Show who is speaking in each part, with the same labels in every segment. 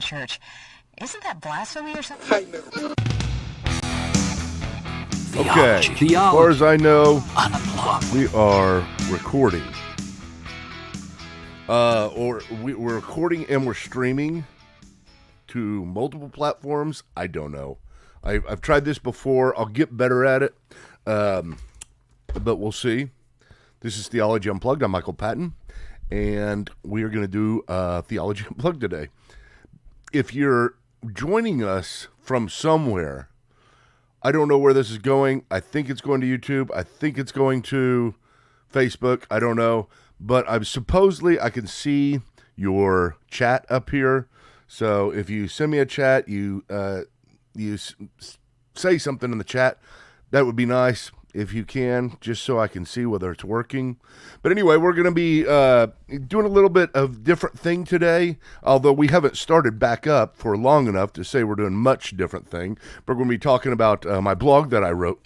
Speaker 1: church. Isn't that blasphemy or something?
Speaker 2: Okay, as far as I know, we are recording. We're recording and we're streaming to multiple platforms. I don't know. I've tried this before. I'll get better at it, but we'll see. This is Theology Unplugged. I'm Michael Patton, and we are going to do Theology Unplugged today. If you're joining us from somewhere, I don't know where this is going. I think it's going to YouTube. I think it's going to Facebook. I don't know. But I can see your chat up here. So if you send me a chat, you say something in the chat, that would be nice if you can, just so I can see whether it's working. But anyway, we're going to be doing a little bit of different thing today, although we haven't started back up for long enough to say we're doing much different thing. But we're going to be talking about my blog that I wrote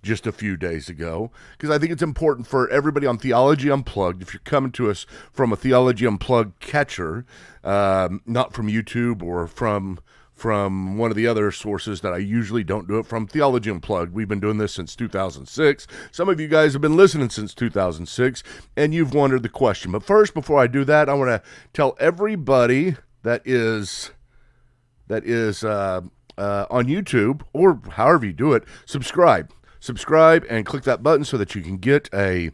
Speaker 2: just a few days ago, because I think it's important for everybody on Theology Unplugged, if you're coming to us from a Theology Unplugged catcher, not from YouTube or from one of the other sources that I usually don't do it from, Theology Unplugged. We've been doing this since 2006. Some of you guys have been listening since 2006, and you've wondered the question. But first, before I do that, I want to tell everybody that is on YouTube, or however you do it, subscribe and click that button so that you can get a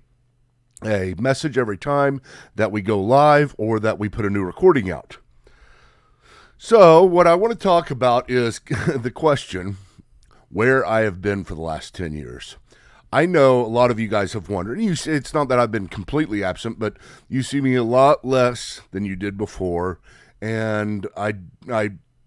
Speaker 2: message every time that we go live or that we put a new recording out. So what I want to talk about is the question, where I have been for the last 10 years. I know a lot of you guys have wondered. It's not that I've been completely absent, but you see me a lot less than you did before, and I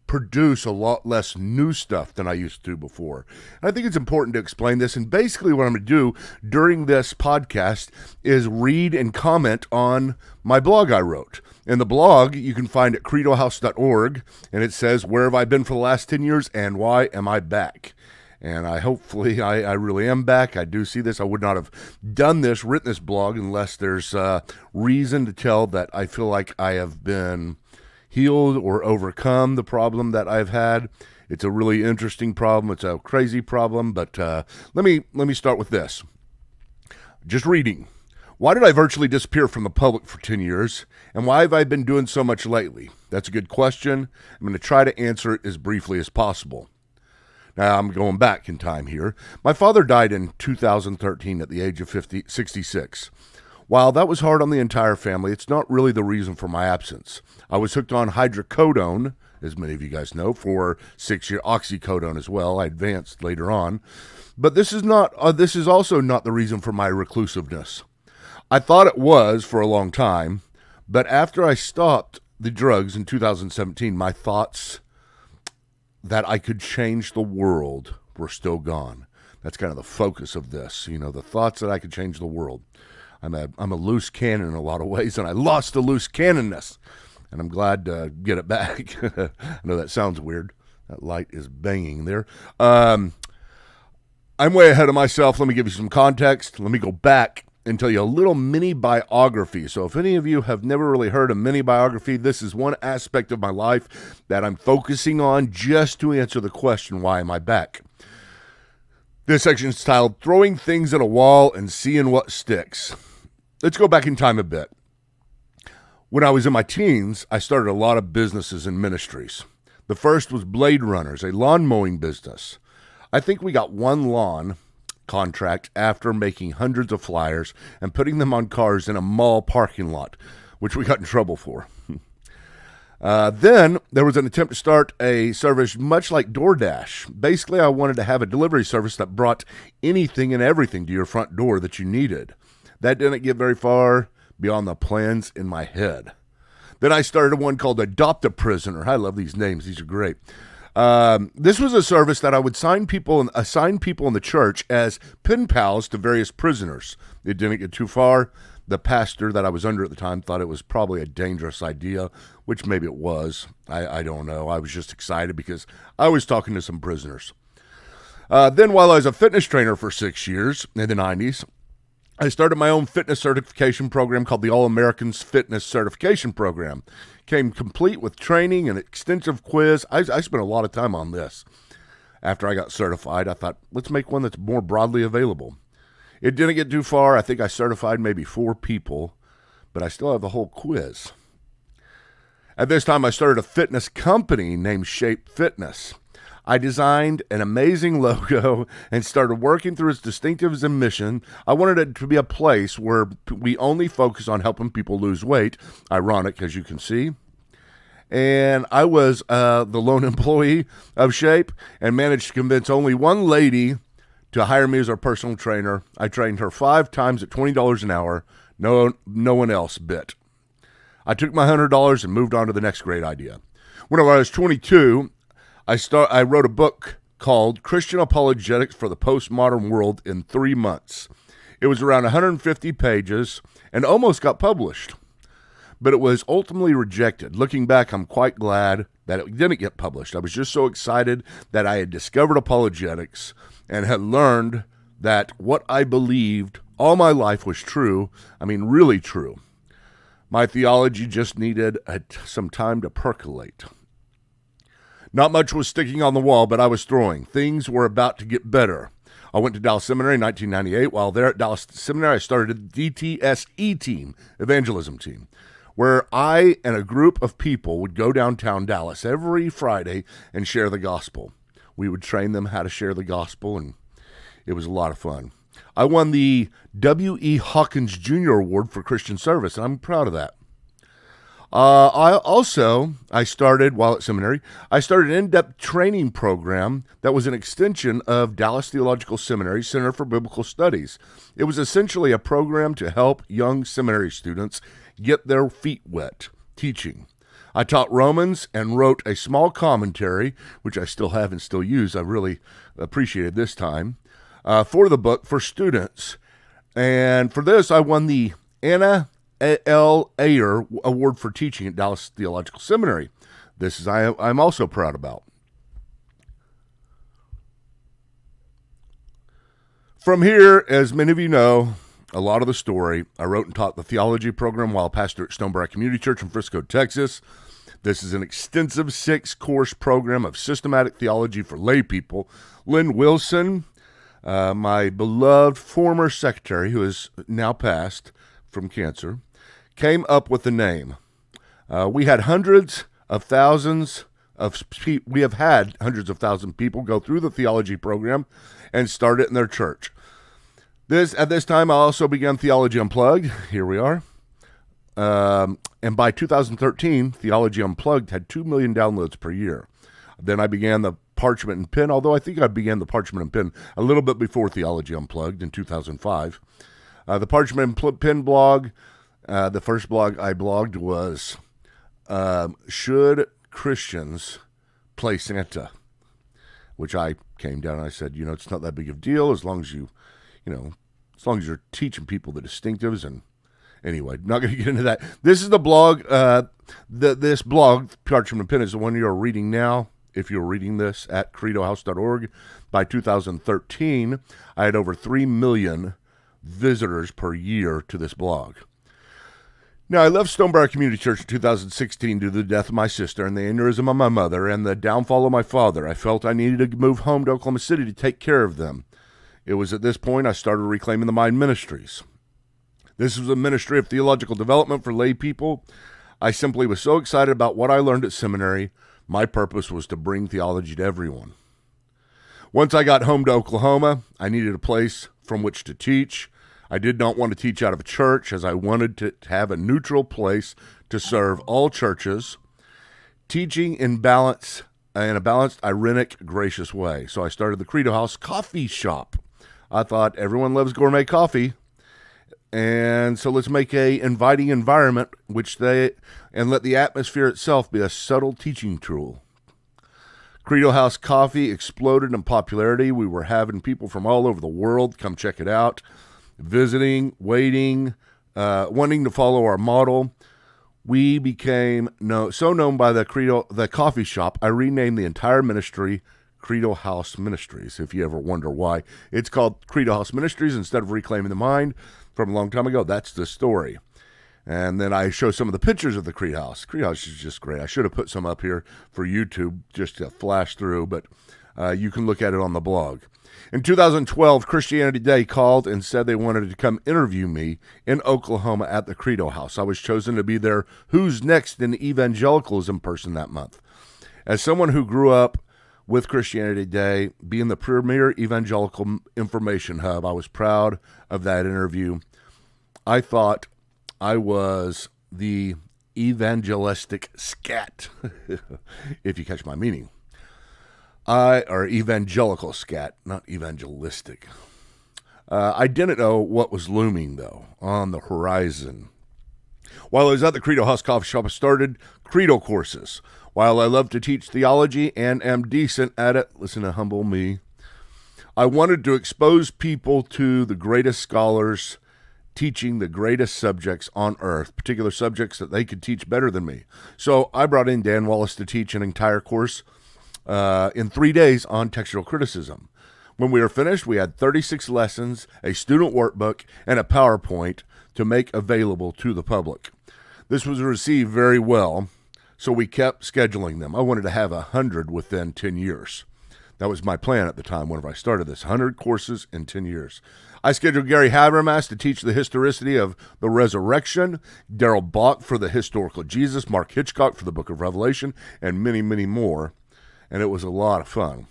Speaker 2: produce a lot less new stuff than I used to before. And I think it's important to explain this, and basically what I'm going to do during this podcast is read and comment on my blog I wrote. And the blog you can find at credohouse.org, and it says, where have I been for the last 10 years and why am I back? And I really am back. I do see this. I would not have written this blog unless there's reason to tell that I feel like I have been healed or overcome the problem that I've had. It's a really interesting problem. It's a crazy problem, but let me start with this. Just reading. Why did I virtually disappear from the public for 10 years, and why have I been doing so much lately? That's a good question. I'm going to try to answer it as briefly as possible. Now, I'm going back in time here. My father died in 2013 at the age of 66. While that was hard on the entire family, it's not really the reason for my absence. I was hooked on hydrocodone, as many of you guys know, for 6 years, oxycodone as well. I advanced later on. But this is also not the reason for my reclusiveness. I thought it was for a long time, but after I stopped the drugs in 2017, my thoughts that I could change the world were still gone. That's kind of the focus of this, the thoughts that I could change the world. I'm a loose cannon in a lot of ways, and I lost the loose cannonness, and I'm glad to get it back. I know that sounds weird. That light is banging there. I'm way ahead of myself. Let me give you some context. Let me go back and tell you a little mini biography. So if any of you have never really heard a mini biography, this is one aspect of my life that I'm focusing on just to answer the question, why am I back? This section is titled, Throwing Things at a Wall and Seeing What Sticks. Let's go back in time a bit. When I was in my teens, I started a lot of businesses and ministries. The first was Blade Runners, a lawn mowing business. I think we got one lawn contract after making hundreds of flyers and putting them on cars in a mall parking lot, which we got in trouble for. Then there was an attempt to start a service much like DoorDash. Basically, I wanted to have a delivery service that brought anything and everything to your front door that you needed. That didn't get very far beyond the plans in my head. Then I started one called Adopt a Prisoner. I love these names. These are great. This was a service that I would assign people in the church as pen pals to various prisoners. It didn't get too far. The pastor that I was under at the time thought it was probably a dangerous idea, which maybe it was. I don't know. I was just excited because I was talking to some prisoners. Then while I was a fitness trainer for 6 years in the 90s, I started my own fitness certification program called the All Americans Fitness Certification Program. Came complete with training and extensive quiz. I spent a lot of time on this. After I got certified, I thought, let's make one that's more broadly available. It didn't get too far. I think I certified maybe 4 people, but I still have the whole quiz. At this time, I started a fitness company named Shape Fitness. I designed an amazing logo and started working through its distinctives and mission. I wanted it to be a place where we only focus on helping people lose weight. Ironic, as you can see. And I was the lone employee of Shape and managed to convince only one lady to hire me as her personal trainer. I trained her 5 times at $20 an hour. No one else bit. I took my $100 and moved on to the next great idea. When I was 22, I wrote a book called Christian Apologetics for the Postmodern World in 3 months. It was around 150 pages and almost got published, but it was ultimately rejected. Looking back, I'm quite glad that it didn't get published. I was just so excited that I had discovered apologetics and had learned that what I believed all my life was true. I mean, really true. My theology just needed some time to percolate. Not much was sticking on the wall, but I was throwing. Things were about to get better. I went to Dallas Seminary in 1998. While there at Dallas Seminary, I started the DTSE team, evangelism team, where I and a group of people would go downtown Dallas every Friday and share the gospel. We would train them how to share the gospel, and it was a lot of fun. I won the W.E. Hawkins Jr. Award for Christian Service, and I'm proud of that. I started, while at seminary, I started an in-depth training program that was an extension of Dallas Theological Seminary Center for Biblical Studies. It was essentially a program to help young seminary students get their feet wet teaching. I taught Romans and wrote a small commentary, which I still have and still use. I really appreciated this time, for the book for students. And for this, I won the Anna L. Ayer Award for Teaching at Dallas Theological Seminary. This is I'm also proud about. From here, as many of you know, a lot of the story, I wrote and taught the theology program while pastor at Stonebriar Community Church in Frisco, Texas. This is an extensive 6-course program of systematic theology for lay people. Lynn Wilson, my beloved former secretary, who is now passed from cancer, came up with the name. We have had hundreds of thousands of people go through the theology program and start it in their church. At this time, I also began Theology Unplugged. Here we are. And by 2013, Theology Unplugged had 2 million downloads per year. Then I began the Parchment and Pen, although I think I began the Parchment and Pen a little bit before Theology Unplugged in 2005. The Parchment and Pen blog, the first blog I blogged was, Should Christians Play Santa? Which I came down and I said, it's not that big of a deal as long as as long as you're teaching people the distinctives. And anyway, not going to get into that. This is the blog. This blog, Parchment and Pen, is the one you're reading now. If you're reading this at credohouse.org, by 2013, I had over 3 million visitors per year to this blog. Now, I left Stonebriar Community Church in 2016 due to the death of my sister and the aneurysm of my mother and the downfall of my father. I felt I needed to move home to Oklahoma City to take care of them. It was at this point I started Reclaiming the Mind Ministries. This was a ministry of theological development for lay people. I simply was so excited about what I learned at seminary. My purpose was to bring theology to everyone. Once I got home to Oklahoma, I needed a place from which to teach. I did not want to teach out of a church, as I wanted to have a neutral place to serve all churches, teaching in a balanced, ironic, gracious way. So I started the Credo House Coffee Shop. I thought everyone loves gourmet coffee, and so let's make a inviting environment and let the atmosphere itself be a subtle teaching tool. Credo House Coffee exploded in popularity. We were having people from all over the world come check it out, visiting, waiting, wanting to follow our model. We became so known by the coffee shop, I renamed the entire ministry Credo House Ministries. If you ever wonder why it's called Credo House Ministries instead of Reclaiming the Mind from a long time ago, that's the story. And then I show some of the pictures of the Credo House. Credo House is just great. I should have put some up here for YouTube just to flash through, but you can look at it on the blog. In 2012, Christianity Today called and said they wanted to come interview me in Oklahoma at the Credo House. I was chosen to be their Who's Next in Evangelicalism person that month. As someone who grew up with Christianity Today being the premier evangelical information hub, I was proud of that interview. I thought I was the evangelistic scat, if you catch my meaning. Or evangelical scat, not evangelistic. I didn't know what was looming, though, on the horizon. While I was at the Credo House Coffee Shop, I started Credo courses. While I love to teach theology and am decent at it, listen to humble me, I wanted to expose people to the greatest scholars teaching the greatest subjects on earth, particular subjects that they could teach better than me. So I brought in Dan Wallace to teach an entire course in 3 days on textual criticism. When we were finished, we had 36 lessons, a student workbook, and a PowerPoint to make available to the public. This was received very well, so we kept scheduling them. I wanted to have 100 within 10 years. That was my plan at the time whenever I started this, 100 courses in 10 years. I scheduled Gary Habermas to teach the historicity of the resurrection, Darrell Bock for the historical Jesus, Mark Hitchcock for the book of Revelation, and many, many more. And it was a lot of fun.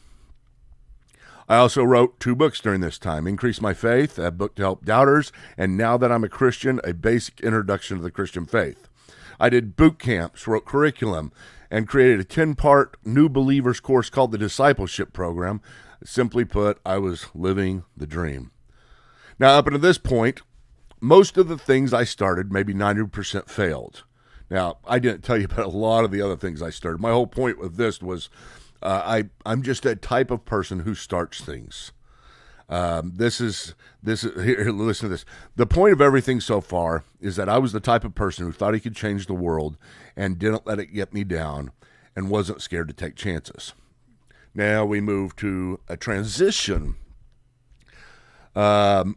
Speaker 2: I also wrote 2 books during this time, Increase My Faith, a book to help doubters, and Now That I'm a Christian, a basic introduction to the Christian faith. I did boot camps, wrote curriculum, and created a 10-part new believers course called the Discipleship Program. Simply put, I was living the dream. Now, up until this point, most of the things I started, maybe 90%, failed. Now, I didn't tell you about a lot of the other things I started. My whole point with this was I'm just that type of person who starts things. This is here, listen to this. The point of everything so far is that I was the type of person who thought he could change the world and didn't let it get me down and wasn't scared to take chances. Now we move to a transition. The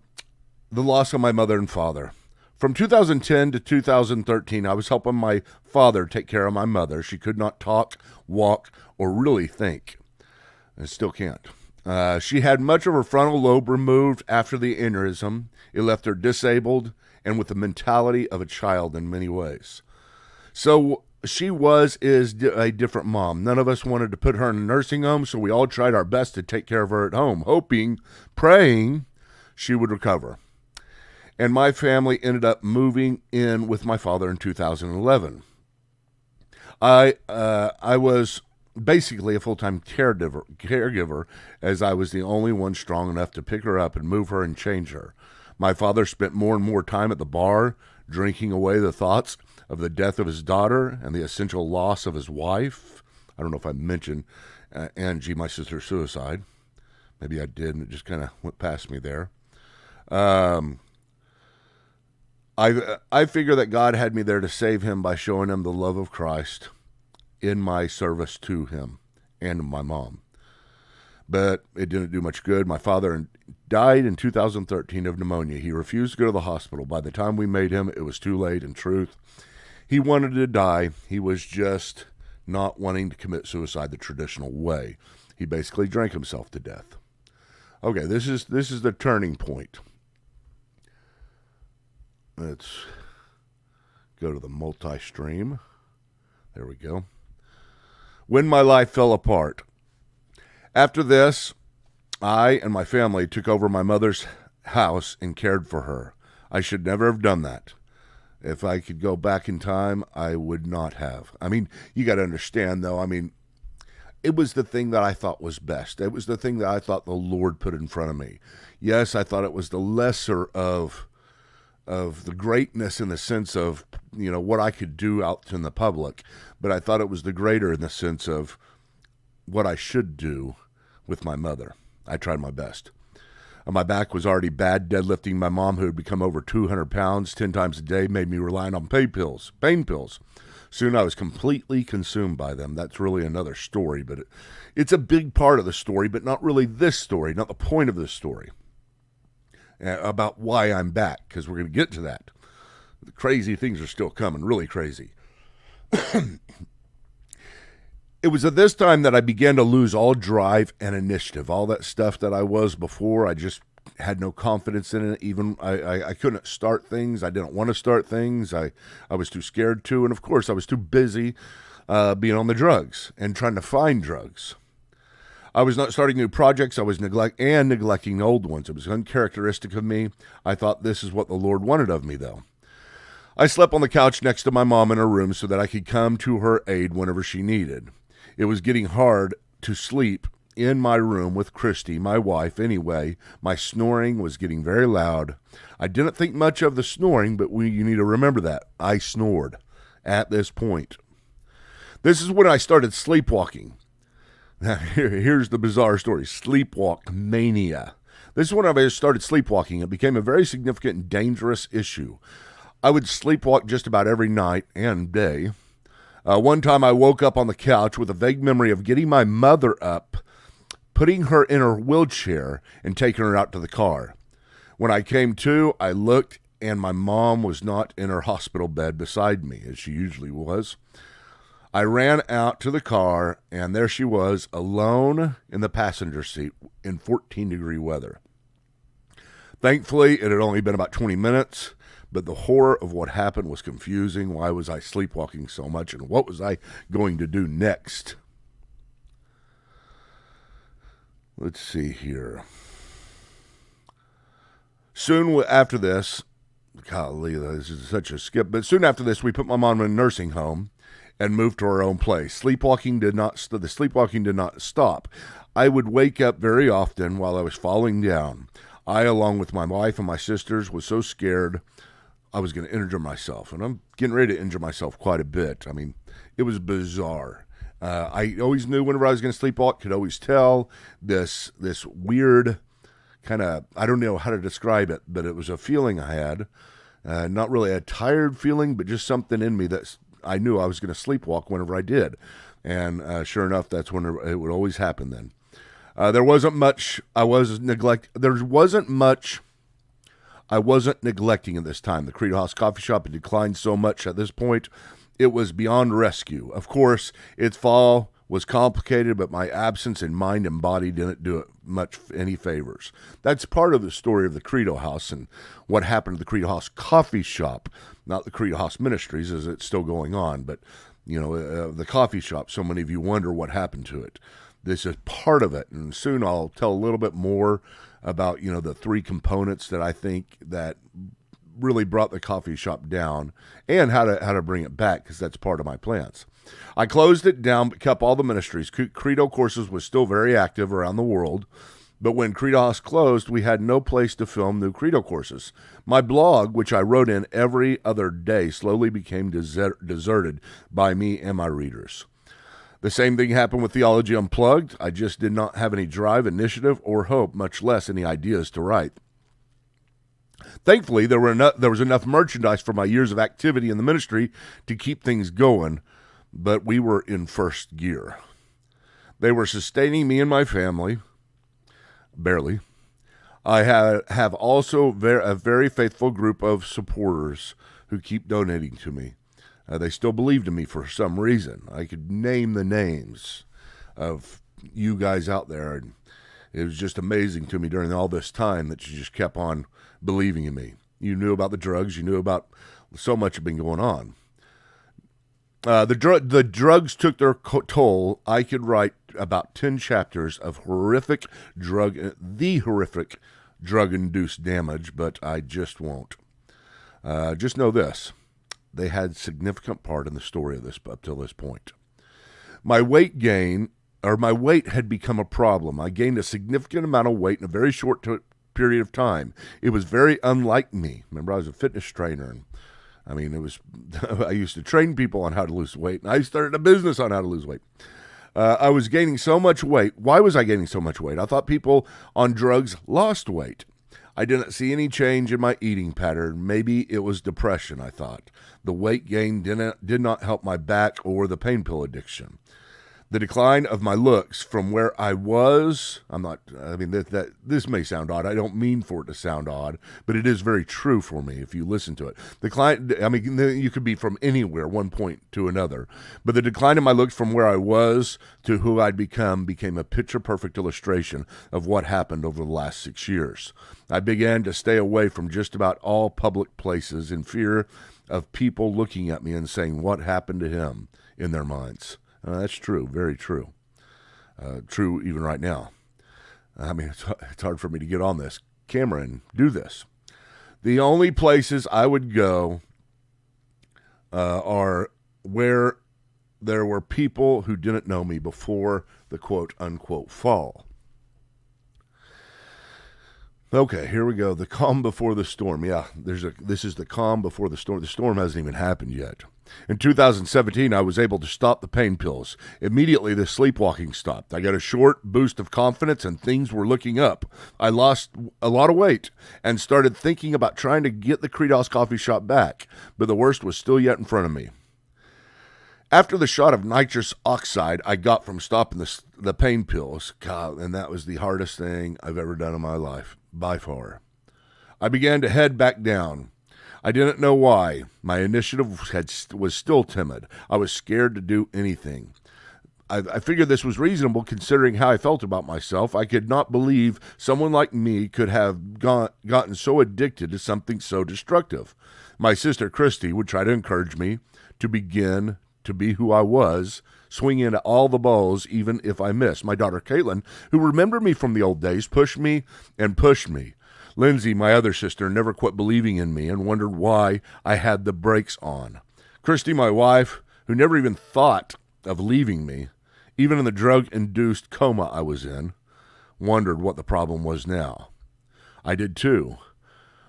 Speaker 2: loss of my mother and father. From 2010 to 2013, I was helping my father take care of my mother. She could not talk, walk, or really think. And still can't. She had much of her frontal lobe removed after the aneurysm. It left her disabled and with the mentality of a child in many ways. So she is a different mom. None of us wanted to put her in a nursing home, so we all tried our best to take care of her at home, hoping, praying she would recover. And my family ended up moving in with my father in 2011. I was basically a full-time caregiver, as I was the only one strong enough to pick her up and move her and change her. My father spent more and more time at the bar, drinking away the thoughts of the death of his daughter and the essential loss of his wife. I don't know if I mentioned Angie, my sister's suicide. Maybe I did, and it just kind of went past me there. I figure that God had me there to save him by showing him the love of Christ in my service to him and my mom. But it didn't do much good. My father died in 2013 of pneumonia. He refused to go to the hospital. By the time we made him, it was too late. In truth, he wanted to die. He was just not wanting to commit suicide the traditional way. He basically drank himself to death. Okay, this is the turning point. Let's go to the multi-stream. There we go. When my life fell apart. After this, I and my family took over my mother's house and cared for her. I should never have done that. If I could go back in time, I would not have. I mean, you got to understand, though, it was the thing that I thought was best. It was the thing that I thought the Lord put in front of me. Yes, I thought it was the lesser of the greatness in the sense of, what I could do out in the public, but I thought it was the greater in the sense of what I should do with my mother. I tried my best. My back was already bad deadlifting. My mom, who had become over 200 pounds 10 times a day, made me rely on pain pills. Soon I was completely consumed by them. That's really another story, but it's a big part of the story, but not really this story, not the point of this story. About why I'm back, because we're going to get to that. The crazy things are still coming, really crazy. It was at this time that I began to lose all drive and initiative. All that stuff that I was before, I just had no confidence in it. Even I couldn't start things. I didn't want to start things. I was too scared to. And of course, I was too busy being on the drugs and trying to find drugs. I was not starting new projects. I was neglecting old ones. It was uncharacteristic of me. I thought this is what the Lord wanted of me, though. I slept on the couch next to my mom in her room so that I could come to her aid whenever she needed. It was getting hard to sleep in my room with Christy, my wife, anyway. My snoring was getting very loud. I didn't think much of the snoring, but you need to remember that. I snored at this point. This is when I started sleepwalking. Now, here's the bizarre story. Sleepwalk mania. This is when I started sleepwalking. It became a very significant and dangerous issue. I would sleepwalk just about every night and day. One time I woke up on the couch with a vague memory of getting my mother up, putting her in her wheelchair, and taking her out to the car. When I came to, I looked, and my mom was not in her hospital bed beside me, as she usually was. I ran out to the car, and there she was, alone in the passenger seat in 14-degree weather. Thankfully, it had only been about 20 minutes, but the horror of what happened was confusing. Why was I sleepwalking so much, and what was I going to do next? Let's see here. Soon after this, golly, this is such a skip, but soon after this, we put my mom in a nursing home and moved to our own place. The sleepwalking did not stop. I would wake up very often while I was falling down. I, along with my wife and my sisters, was so scared I was going to injure myself. And I'm getting ready to injure myself quite a bit. I mean, it was bizarre. I always knew whenever I was going to sleepwalk, could always tell this weird kind of, I don't know how to describe it, but it was a feeling I had. Not really a tired feeling, but just something in me that I knew I was going to sleepwalk whenever I did. And sure enough, that's when it would always happen then. There wasn't much I wasn't neglecting at this time. The Credo House Coffee Shop had declined so much at this point, it was beyond rescue. Of course, its fall was complicated, but my absence in mind and body didn't do it much any favors. That's part of the story of the Credo House and what happened to the Credo House Coffee Shop, not the Credo House Ministries, as it's still going on, but the coffee shop. So many of you wonder what happened to it. This is part of it, and soon I'll tell a little bit more about the three components that I think that really brought the coffee shop down and how to bring it back, because that's part of my plans. I closed it down but kept all the ministries. Credo Courses was still very active around the world, but when Credo House closed, we had no place to film new Credo Courses. My blog, which I wrote in every other day, slowly became deserted by me and my readers. The same thing happened with Theology Unplugged. I just did not have any drive, initiative, or hope, much less any ideas to write. Thankfully, there was enough merchandise for my years of activity in the ministry to keep things going, but we were in first gear. They were sustaining me and my family, barely. I have also a very faithful group of supporters who keep donating to me. They still believed in me for some reason. I could name the names of you guys out there, and it was just amazing to me during all this time that you just kept on believing in me. You knew about the drugs. You knew about so much had been going on. The drugs took their toll. I could write about 10 chapters of horrific drug-induced damage, but I just won't. Just know this. They had significant part in the story of this up till this point. My weight had become a problem. I gained a significant amount of weight in a very short period of time. It was very unlike me. Remember, I was a fitness trainer. And, I used to train people on how to lose weight, and I started a business on how to lose weight. I was gaining so much weight. Why was I gaining so much weight? I thought people on drugs lost weight. I didn't see any change in my eating pattern. Maybe it was depression, I thought. The weight gain did not help my back or the pain pill addiction. The decline of my looks from where I was, this may sound odd. I don't mean for it to sound odd, but it is very true for me if you listen to it. You could be from anywhere, one point to another. But the decline of my looks from where I was to who I'd became a picture-perfect illustration of what happened over the last 6 years. I began to stay away from just about all public places in fear of people looking at me and saying, "What happened to him?" in their minds. That's true, very true. True even right now. It's hard for me to get on this camera and do this. The only places I would go are where there were people who didn't know me before the quote-unquote fall. Okay, here we go. The calm before the storm. Yeah, this is the calm before the storm. The storm hasn't even happened yet. In 2017, I was able to stop the pain pills. Immediately, the sleepwalking stopped. I got a short boost of confidence and things were looking up. I lost a lot of weight and started thinking about trying to get the Credos coffee shop back, but the worst was still yet in front of me. After the shot of nitrous oxide I got from stopping the pain pills, God, and that was the hardest thing I've ever done in my life, by far, I began to head back down. I didn't know why. My initiative was still timid. I was scared to do anything. I figured this was reasonable considering how I felt about myself. I could not believe someone like me could have gotten so addicted to something so destructive. My sister Christy would try to encourage me to begin to be who I was, swing into all the balls even if I missed. My daughter Caitlin, who remembered me from the old days, pushed me and pushed me. Lindsay, my other sister, never quit believing in me and wondered why I had the brakes on. Christy, my wife, who never even thought of leaving me, even in the drug-induced coma I was in, wondered what the problem was now. I did too.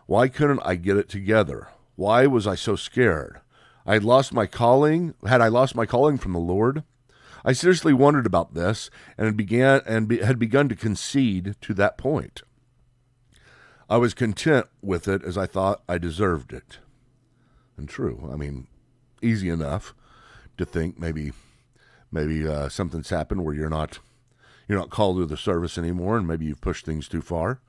Speaker 2: Why couldn't I get it together? Why was I so scared? Had I lost my calling from the Lord? I seriously wondered about this and had begun to concede to that point. I was content with it as I thought I deserved it. And true, easy enough to think maybe something's happened where you're not called to the service anymore, and maybe you've pushed things too far.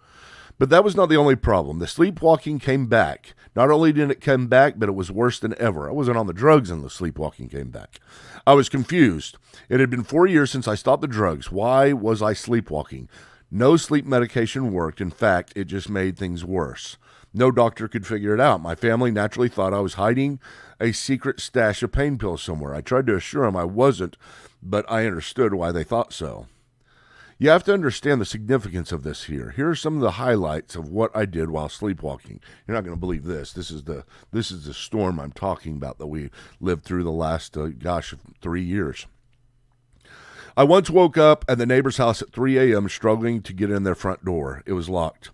Speaker 2: But that was not the only problem. The sleepwalking came back. Not only did it come back, but it was worse than ever. I wasn't on the drugs and the sleepwalking came back. I was confused. It had been 4 years since I stopped the drugs. Why was I sleepwalking? No sleep medication worked. In fact, it just made things worse. No doctor could figure it out. My family naturally thought I was hiding a secret stash of pain pills somewhere. I tried to assure them I wasn't, but I understood why they thought so. You have to understand the significance of this here. Here are some of the highlights of what I did while sleepwalking. You're not going to believe this. This is the storm I'm talking about that we lived through the last 3 years. I once woke up at the neighbor's house at 3 a.m. struggling to get in their front door. It was locked.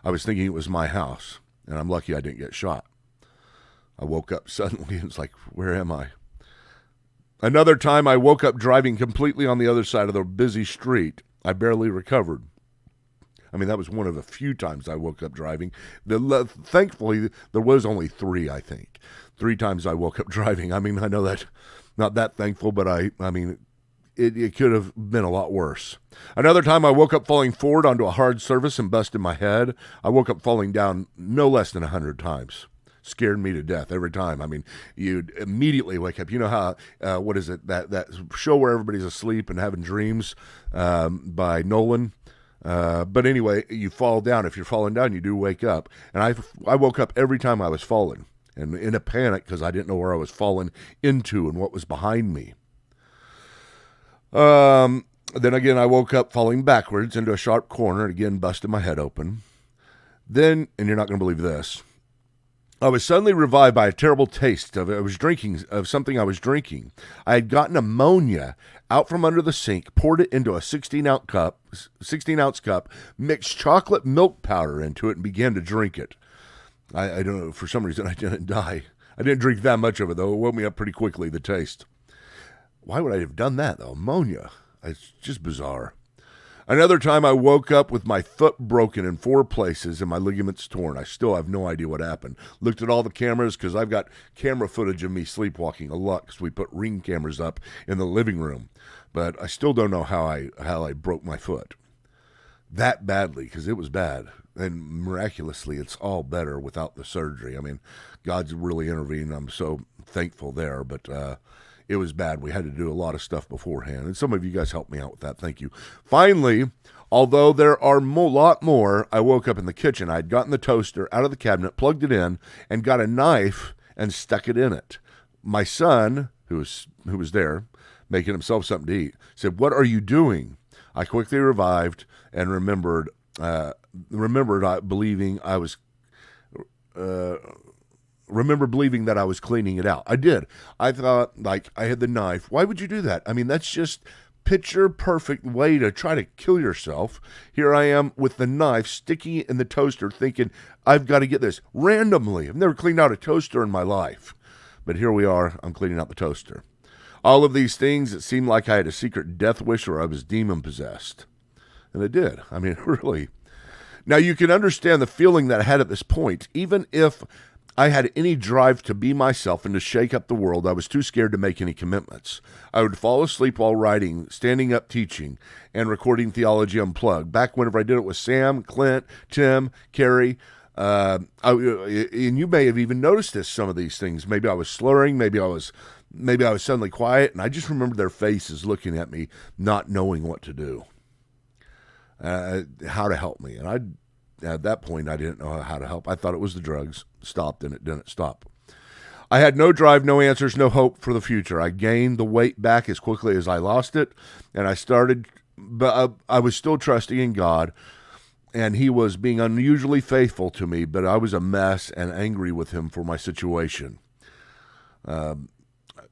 Speaker 2: I was thinking it was my house, and I'm lucky I didn't get shot. I woke up suddenly and it's like, where am I? Another time I woke up driving completely on the other side of the busy street. I barely recovered. That was one of the few times I woke up driving. Thankfully, there was only 3, I think. 3 times I woke up driving. I know that, not that thankful, but it could have been a lot worse. Another time I woke up falling forward onto a hard surface and busted my head. I woke up falling down no less than 100 times. Scared me to death every time. You'd immediately wake up. You know how, what is it, that show where everybody's asleep and having dreams by Nolan? But anyway, you fall down. If you're falling down, you do wake up. And I woke up every time I was falling, and in a panic because I didn't know where I was falling into and what was behind me. Then again, I woke up falling backwards into a sharp corner and again busted my head open. Then, and you're not going to believe this, I was suddenly revived by a terrible taste of something I was drinking. I had gotten ammonia out from under the sink, poured it into a 16-ounce cup, mixed chocolate milk powder into it, and began to drink it. I don't know, for some reason I didn't die. I didn't drink that much of it, though. It woke me up pretty quickly, the taste. Why would I have done that, though? Ammonia. It's just bizarre. Another time I woke up with my foot broken in 4 places and my ligaments torn. I still have no idea what happened. Looked at all the cameras because I've got camera footage of me sleepwalking a lot because we put Ring cameras up in the living room. But I still don't know how I broke my foot that badly, because it was bad. And miraculously, it's all better without the surgery. I mean, God's really intervened. I'm so thankful there. But it was bad. We had to do a lot of stuff beforehand. And some of you guys helped me out with that. Thank you. Finally, although there are a lot more, I woke up in the kitchen. I'd gotten the toaster out of the cabinet, plugged it in, and got a knife and stuck it in it. My son, who was there, making himself something to eat, said, "What are you doing?" I quickly revived and remembered believing that I was cleaning it out. I did. I thought, like, I had the knife. Why would you do that? I mean, that's just picture perfect way to try to kill yourself. Here I am with the knife sticking it in the toaster, thinking I've got to get this randomly. I've never cleaned out a toaster in my life, but here we are. I'm cleaning out the toaster. All of these things, it seemed like I had a secret death wish or I was demon-possessed. And it did. I mean, really. Now, you can understand the feeling that I had at this point. Even if I had any drive to be myself and to shake up the world, I was too scared to make any commitments. I would fall asleep while writing, standing up teaching, and recording Theology Unplugged. Back whenever I did it with Sam, Clint, Tim, Carrie, and you may have even noticed this, some of these things. Maybe I was slurring, maybe I was suddenly quiet, and I just remember their faces looking at me, not knowing what to do, how to help me. And at that point, I didn't know how to help. I thought it was the drugs. Stopped, and it didn't stop. I had no drive, no answers, no hope for the future. I gained the weight back as quickly as I lost it, and but I was still trusting in God, and he was being unusually faithful to me, but I was a mess and angry with him for my situation.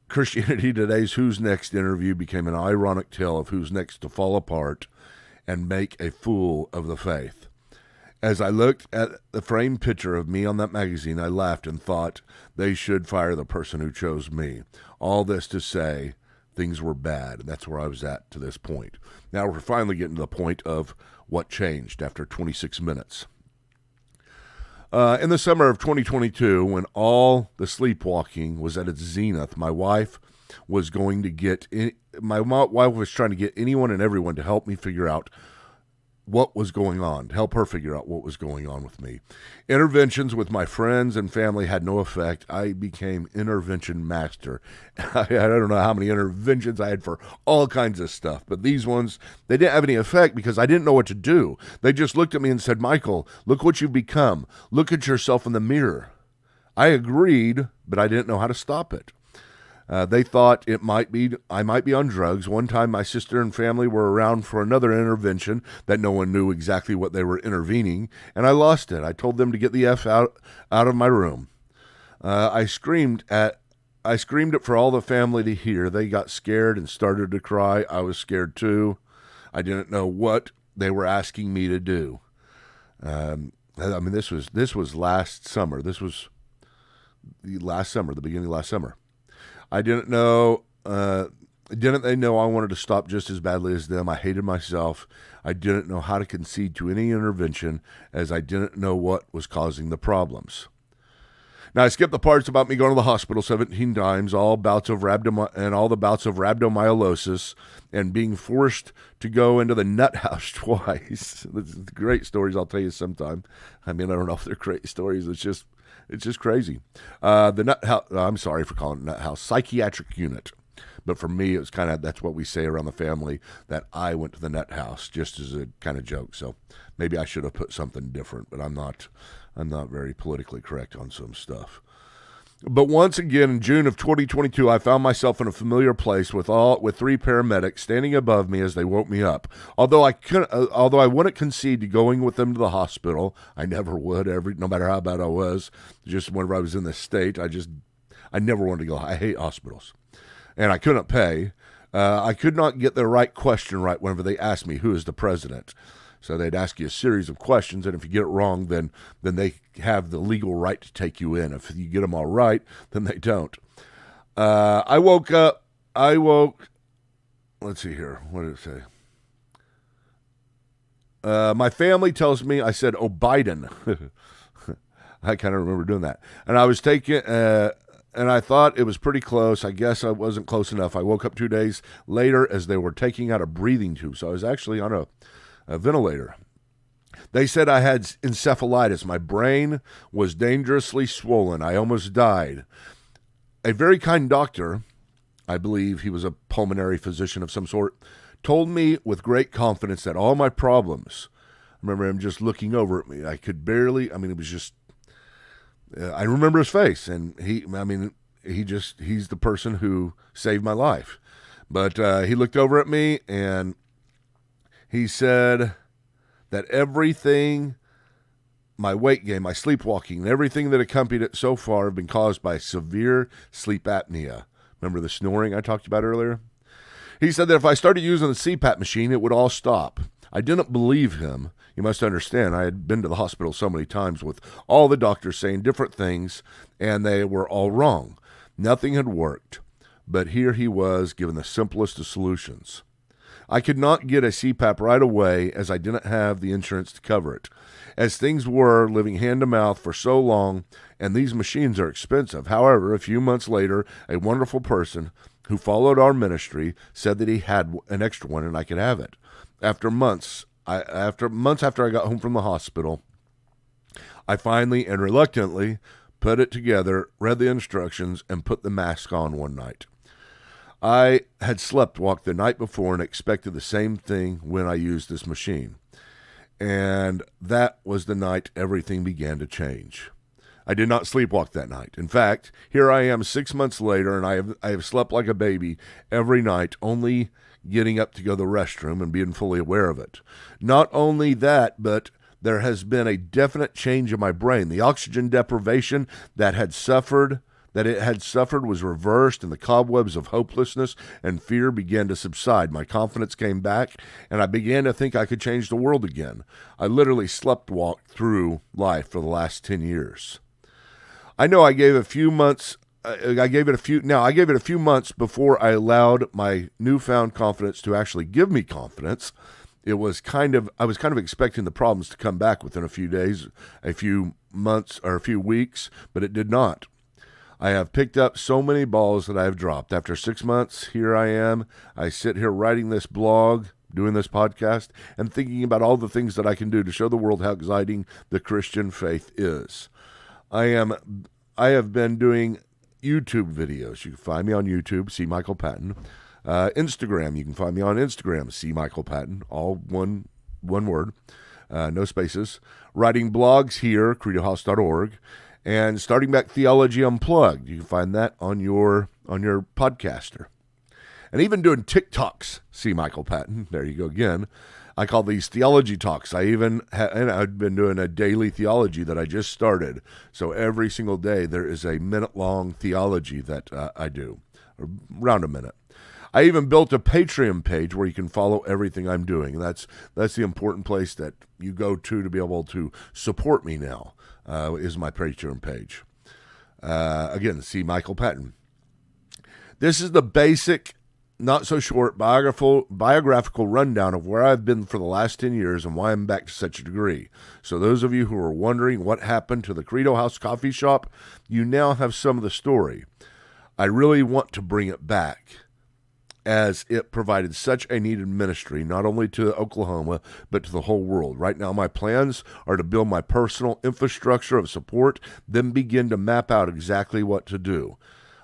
Speaker 2: Christianity Today's Who's Next interview became an ironic tale of who's next to fall apart and make a fool of the faith. As I looked at the framed picture of me on that magazine, I laughed and thought they should fire the person who chose me. All this to say, things were bad, and that's where I was at to this point. Now we're finally getting to the point of what changed after 26 minutes. In the summer of 2022, when all the sleepwalking was at its zenith, my wife was trying to get anyone and everyone to help me figure out what was going on, to help her figure out what was going on with me. Interventions with my friends and family had no effect. I became intervention master. I don't know how many interventions I had for all kinds of stuff, but these ones, they didn't have any effect because I didn't know what to do. They just looked at me and said, "Michael, look what you've become. Look at yourself in the mirror." I agreed, but I didn't know how to stop it. They thought I might be on drugs. One time my sister and family were around for another intervention that no one knew exactly what they were intervening, and I lost it. I told them to get the F out of my room. I screamed it for all the family to hear. They got scared and started to cry. I was scared too. I didn't know what they were asking me to do. I mean, this was last summer. This was the beginning of last summer. I didn't know, didn't they know I wanted to stop just as badly as them? I hated myself. I didn't know how to concede to any intervention as I didn't know what was causing the problems. Now, I skipped the parts about me going to the hospital 17 times, all the bouts of rhabdomyolysis, and being forced to go into the nut house twice. Great stories, I'll tell you sometime. I mean, I don't know if they're great stories. It's just crazy. The nut house, I'm sorry for calling it nut house, psychiatric unit. But for me, it was that's what we say around the family, that I went to the nut house, just as a kind of joke. So maybe I should have put something different, but I'm not very politically correct on some stuff. But once again, in June of 2022, I found myself in a familiar place with 3 paramedics standing above me as they woke me up. Although I wouldn't concede to going with them to the hospital, I never would. No matter how bad I was, just whenever I was in this state, I never wanted to go. I hate hospitals, and I couldn't pay. I could not get the right question right whenever they asked me who is the president. So they'd ask you a series of questions, and if you get it wrong, then they have the legal right to take you in. If you get them all right, then they don't. I woke. Let's see here. What did it say? My family tells me I said, oh, Biden. I kind of remember doing that. And I was taking, and I thought it was pretty close. I guess I wasn't close enough. I woke up 2 days later as they were taking out a breathing tube. So I was actually on a ventilator. They said I had encephalitis. My brain was dangerously swollen. I almost died. A very kind doctor, I believe he was a pulmonary physician of some sort, told me with great confidence that all my problems, I remember him just looking over at me. I could barely, it was just, I remember his face, and he's the person who saved my life. But he looked over at me, and he said that everything, my weight gain, my sleepwalking, and everything that accompanied it so far have been caused by severe sleep apnea. Remember the snoring I talked about earlier? He said that if I started using the CPAP machine, it would all stop. I didn't believe him. You must understand, I had been to the hospital so many times with all the doctors saying different things, and they were all wrong. Nothing had worked. But here he was, given the simplest of solutions. I could not get a CPAP right away as I didn't have the insurance to cover it. As things were, living hand to mouth for so long, and these machines are expensive. However, a few months later, a wonderful person who followed our ministry said that he had an extra one and I could have it. After months after I got home from the hospital, I finally and reluctantly put it together, read the instructions, and put the mask on one night. I had sleptwalked the night before and expected the same thing when I used this machine. And that was the night everything began to change. I did not sleepwalk that night. In fact, here I am 6 months later, and I have slept like a baby every night, only getting up to go to the restroom and being fully aware of it. Not only that, but there has been a definite change in my brain. The oxygen deprivation that it had suffered was reversed, and the cobwebs of hopelessness and fear began to subside. My confidence came back, and I began to think I could change the world again. I literally sleptwalked through life for the last 10 years. I know I gave it a few months before I allowed my newfound confidence to actually give me confidence. I was kind of expecting the problems to come back within a few days, a few months, or a few weeks, but it did not. I have picked up so many balls that I have dropped. After 6 months, here I am. I sit here writing this blog, doing this podcast, and thinking about all the things that I can do to show the world how exciting the Christian faith is. I have been doing YouTube videos. You can find me on YouTube, C. Michael Patton. Instagram, you can find me on Instagram, C. Michael Patton, all one word, no spaces. Writing blogs here, credohouse.org. And Starting Back Theology Unplugged. You can find that on your podcaster. And even doing TikToks, see Michael Patton. There you go again. I call these theology talks. and I've been doing a daily theology that I just started. So every single day there is a minute-long theology that I do, around a minute. I even built a Patreon page where you can follow everything I'm doing. That's the important place that you go to be able to support me now, is my Patreon page. Again, see Michael Patton. This is the basic, not so short, biographical rundown of where I've been for the last 10 years and why I'm back to such a degree. So those of you who are wondering what happened to the Credo House Coffee Shop, you now have some of the story. I really want to bring it back, as it provided such a needed ministry, not only to Oklahoma, but to the whole world. Right now, my plans are to build my personal infrastructure of support, then begin to map out exactly what to do.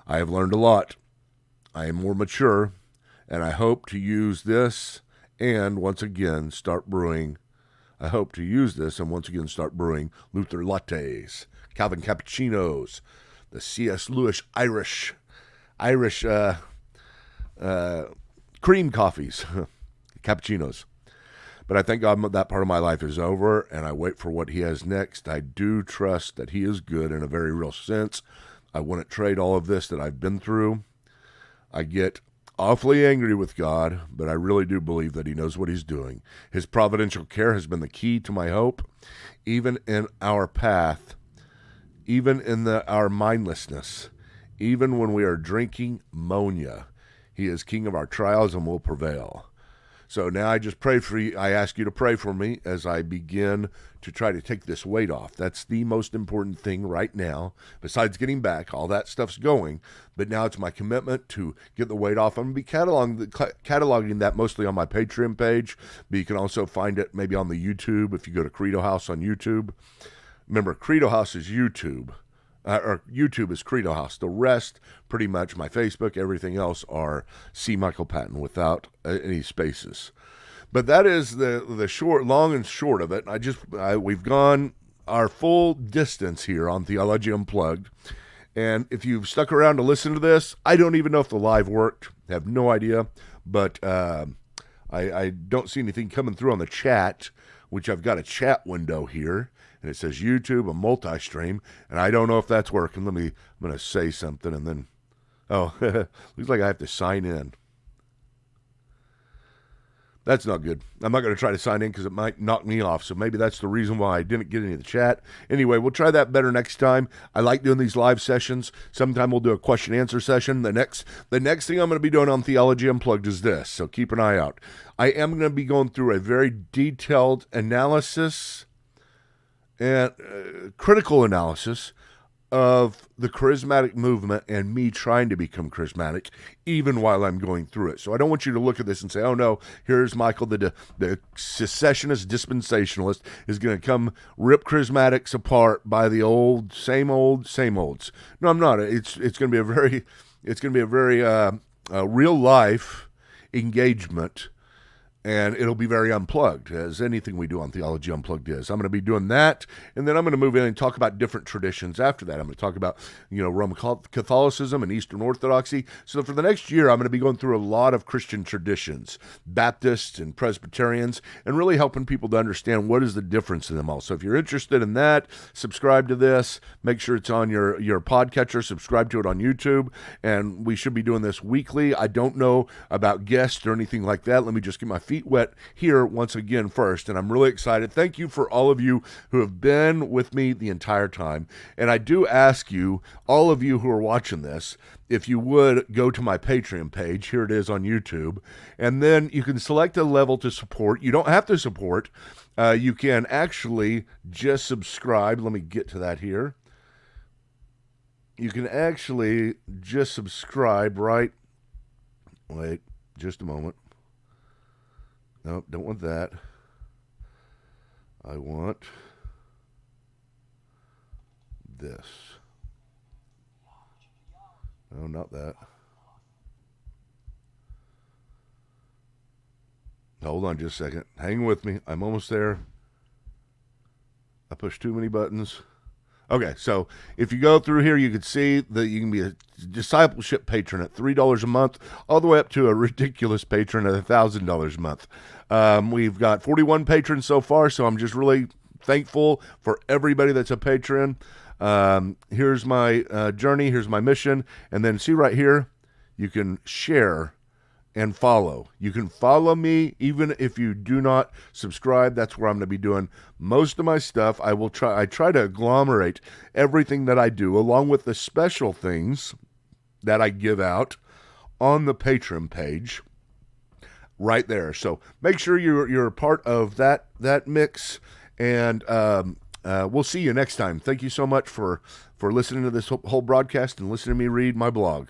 Speaker 2: I have learned a lot. I am more mature, and I hope to use this and once again start brewing Luther lattes, Calvin cappuccinos, the C.S. Lewis Irish cream coffees, cappuccinos. But I thank God that part of my life is over, and I wait for what he has next. I do trust that he is good in a very real sense. I wouldn't trade all of this that I've been through. I get awfully angry with God, but I really do believe that he knows what he's doing. His providential care has been the key to my hope, even in our path, even in our mindlessness, even when we are drinking ammonia. He is king of our trials and will prevail. So now I just pray for you. I ask you to pray for me as I begin to try to take this weight off. That's the most important thing right now. Besides getting back, all that stuff's going. But now it's my commitment to get the weight off. I'm going to be cataloging that mostly on my Patreon page. But you can also find it maybe on the YouTube if you go to Credo House on YouTube. Remember, Credo House is YouTube. Or YouTube is Credo House. The rest, pretty much, my Facebook, everything else are C. Michael Patton without any spaces. But that is the short, long and short of it. We've gone our full distance here on Theology Unplugged. And if you've stuck around to listen to this, I don't even know if the live worked. I have no idea. But I don't see anything coming through on the chat, which I've got a chat window here. And it says YouTube, a multi-stream, and I don't know if that's working. I'm going to say something, and then, looks like I have to sign in. That's not good. I'm not going to try to sign in because it might knock me off, so maybe that's the reason why I didn't get any of the chat. Anyway, we'll try that better next time. I like doing these live sessions. Sometime we'll do a question-answer session. The next thing I'm going to be doing on Theology Unplugged is this, so keep an eye out. I am going to be going through a very detailed analysis and critical analysis of the charismatic movement and me trying to become charismatic even while I'm going through it. So I don't want you to look at this and say, oh no, here's Michael, the cessationist dispensationalist is going to come rip charismatics apart by the same olds. No, I'm not. It's going to be a very real life engagement. And it'll be very unplugged, as anything we do on Theology Unplugged is. I'm going to be doing that, and then I'm going to move in and talk about different traditions after that. I'm going to talk about, Roman Catholicism and Eastern Orthodoxy. So for the next year, I'm going to be going through a lot of Christian traditions, Baptists and Presbyterians, and really helping people to understand what is the difference in them all. So if you're interested in that, subscribe to this. Make sure it's on your podcatcher. Subscribe to it on YouTube, and we should be doing this weekly. I don't know about guests or anything like that. Let me just get my feet wet here once again first, and I'm really excited. Thank you for all of you who have been with me the entire time, and I do ask you, all of you who are watching this, if you would go to my Patreon page. Here it is on YouTube, and then you can select a level to support. You don't have to support. You can actually just subscribe. Let me get to that here. You can actually just subscribe, right? Wait, just a moment. No, don't want that. I want this. No, not that. Hold on just a second. Hang with me. I'm almost there. I pushed too many buttons. Okay, so if you go through here, you can see that you can be a discipleship patron at $3 a month, all the way up to a ridiculous patron at $1,000 a month. We've got 41 patrons so far, so I'm just really thankful for everybody that's a patron. Here's my journey. Here's my mission. And then see right here, you can share and follow. You can follow me even if you do not subscribe. That's where I'm going to be doing most of my stuff. I try to agglomerate everything that I do along with the special things that I give out on the Patreon page right there. So make sure you're a part of that mix, and we'll see you next time. Thank you so much for listening to this whole broadcast and listening to me read my blog.